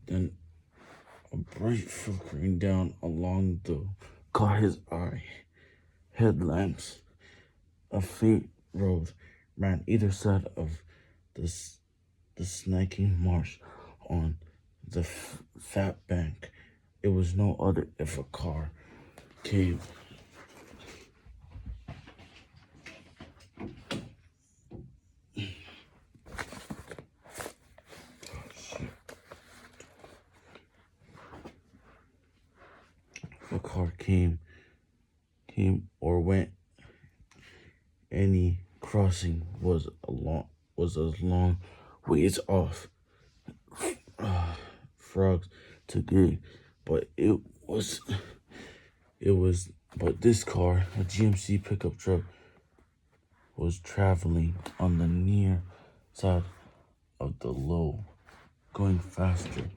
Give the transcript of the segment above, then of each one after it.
Then a bright flickering down along the caught his eye. Headlamps, a faint road ran either side of the snaking marsh on the fat bank. It was no other if a car came. If a car came or went, any crossing was a long ways off. Frogs took it, but but this car, a GMC pickup truck, was traveling on the near side of the low, going faster.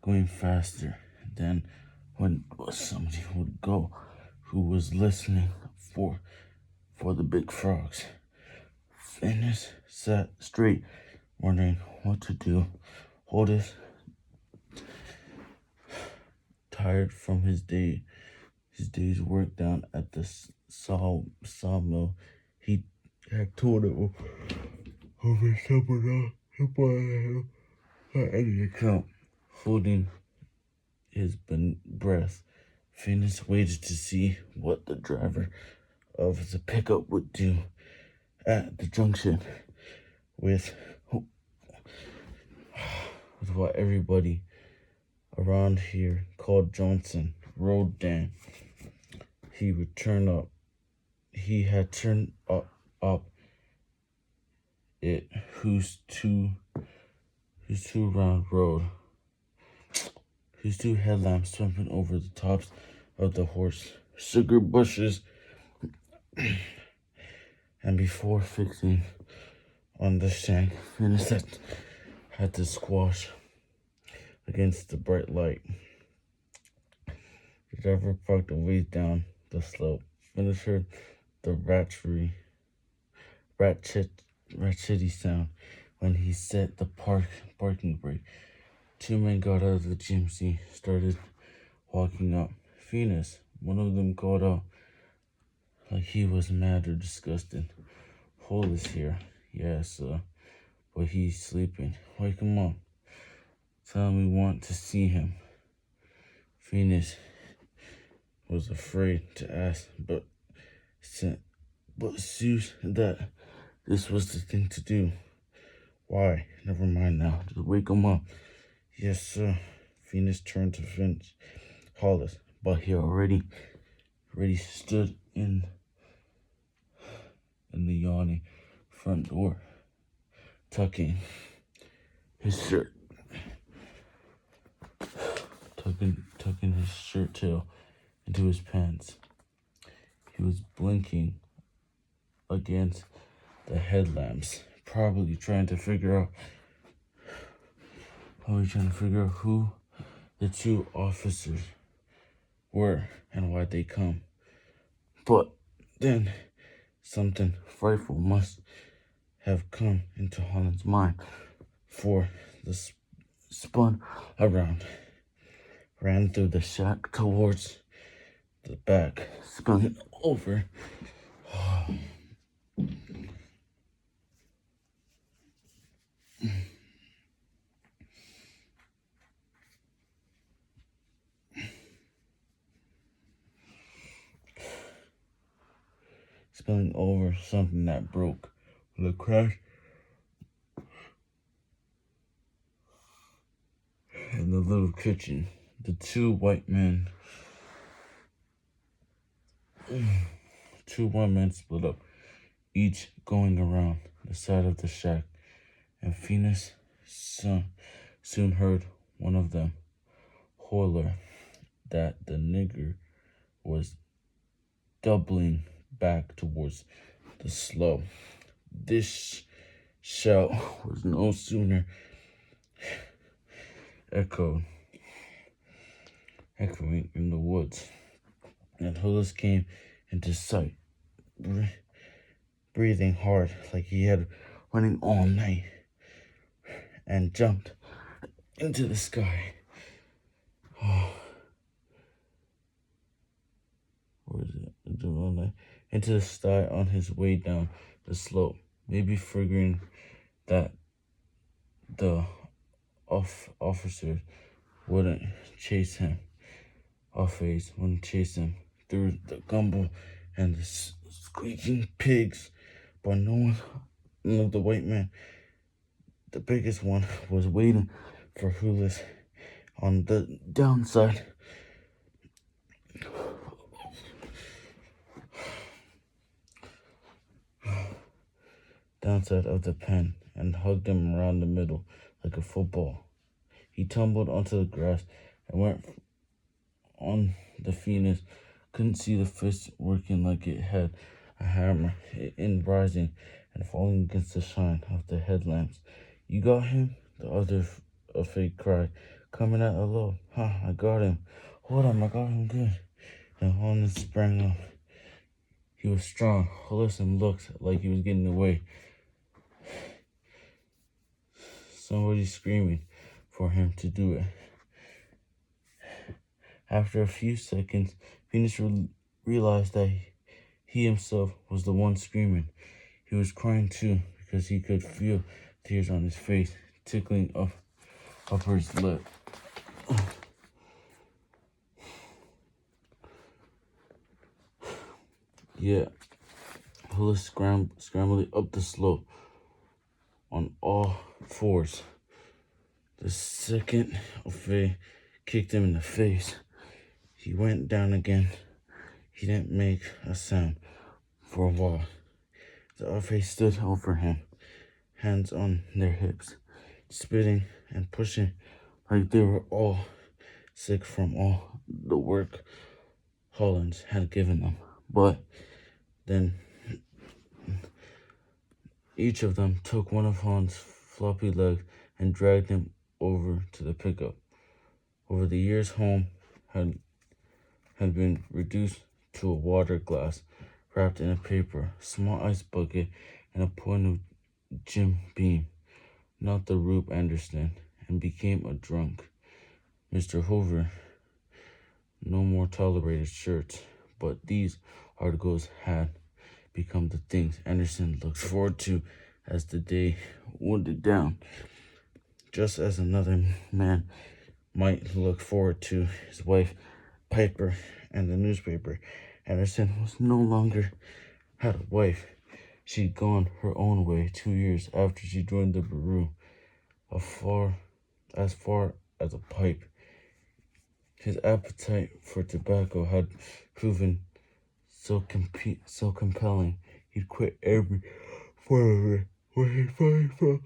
Going faster than when somebody would go who was listening for the big frogs. Phineas sat straight, wondering what to do. Otis, tired from his day's work down at the sawmill, he had told it over someone else by any account. Holding his breath, Phineas waited to see what the driver of the pickup would do at the junction with what everybody around here called Johnson Road Dan. He would turn up. He had turned up it whose two round road, whose two headlamps sweeping over the tops of the horse sugar bushes. And before fixing on the shank, Phineas had to squash against the bright light. The driver parked a ways down the slope. Phineas heard the ratchetty sound when he set the parking brake. Two men got out of the GMC, started walking up. Phineas, one of them called out like he was mad or disgusted. Hole is here. Yeah, sir. But he's sleeping. Wake him up. Tell him we want to see him. Phineas was afraid to ask, but Sue said that this was the thing to do. Why? Never mind now. Just wake him up. Yes, sir. Phineas turned to Hollis, but he already stood in the yawning front door, tucking his shirt tail into his pants. He was blinking against the headlamps, probably trying to figure out who the two officers were and why they come. But then something frightful must have come into Holland's mind, for the spun around, ran through the shack towards the back, spun over. Spilling over something that broke with a crash in the little kitchen. The two white men split up, each going around the side of the shack, and Phineas soon heard one of them holler that the nigger was doubling back towards the slope. This shout was no sooner echoing in the woods and Hulis came into sight, breathing hard like he had running all night, and jumped into the sky. Oh, where is it? Into the sky on his way down the slope, maybe figuring that the officers wouldn't chase him. Wouldn't chase him through the gumbo and the squeaking pigs. But none of the white men, the biggest one, was waiting for Hulis on the downside. Downside of the pen and hugged him around the middle like a football. He tumbled onto the grass and went on the Phoenix. Couldn't see the fist working like it had a hammer, in rising and falling against the shine of the headlamps. You got him? The other fake cried, coming at a low. I got him. Hold on, I got him good. And Holland sprang up. He was strong. Holliston looked like he was getting away. Somebody screaming for him to do it. After a few seconds, Phoenix realized that he himself was the one screaming. He was crying too, because he could feel tears on his face, tickling up his lip. Yeah, Hullis scrambling up the slope on all fours. The second Faye kicked him in the face, he went down again. He didn't make a sound for a while. The Faye stood over him, hands on their hips, spitting and pushing like they were all sick from all the work Hollins had given them. But then each of them took one of Holland's floppy legs and dragged him over to the pickup. Over the years, home had been reduced to a water glass wrapped in a paper, small ice bucket, and a point of Jim Beam, not the Rube Anderson, and became a drunk. Mr. Hoover no more tolerated shirts, but these articles had become the things Anderson looked forward to as the day wound down. Just as another man might look forward to his wife, Piper, and the newspaper, Anderson was no longer had a wife. She'd gone her own way 2 years after she joined the Bureau, as far as a pipe. His appetite for tobacco had proven so compelling, he'd quit every form of it where he'd find from.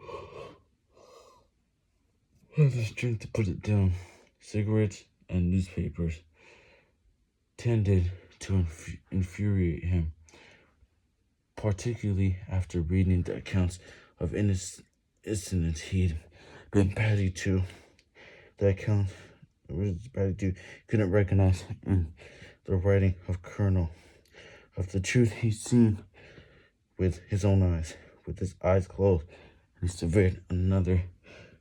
Had the strength to put it down. Cigarettes and newspapers tended to infuriate him, particularly after reading the accounts of incidents he'd been party to. The account couldn't recognize in the writing of Colonel, of the truth he'd seen with his own eyes, with his eyes closed, and he surveyed another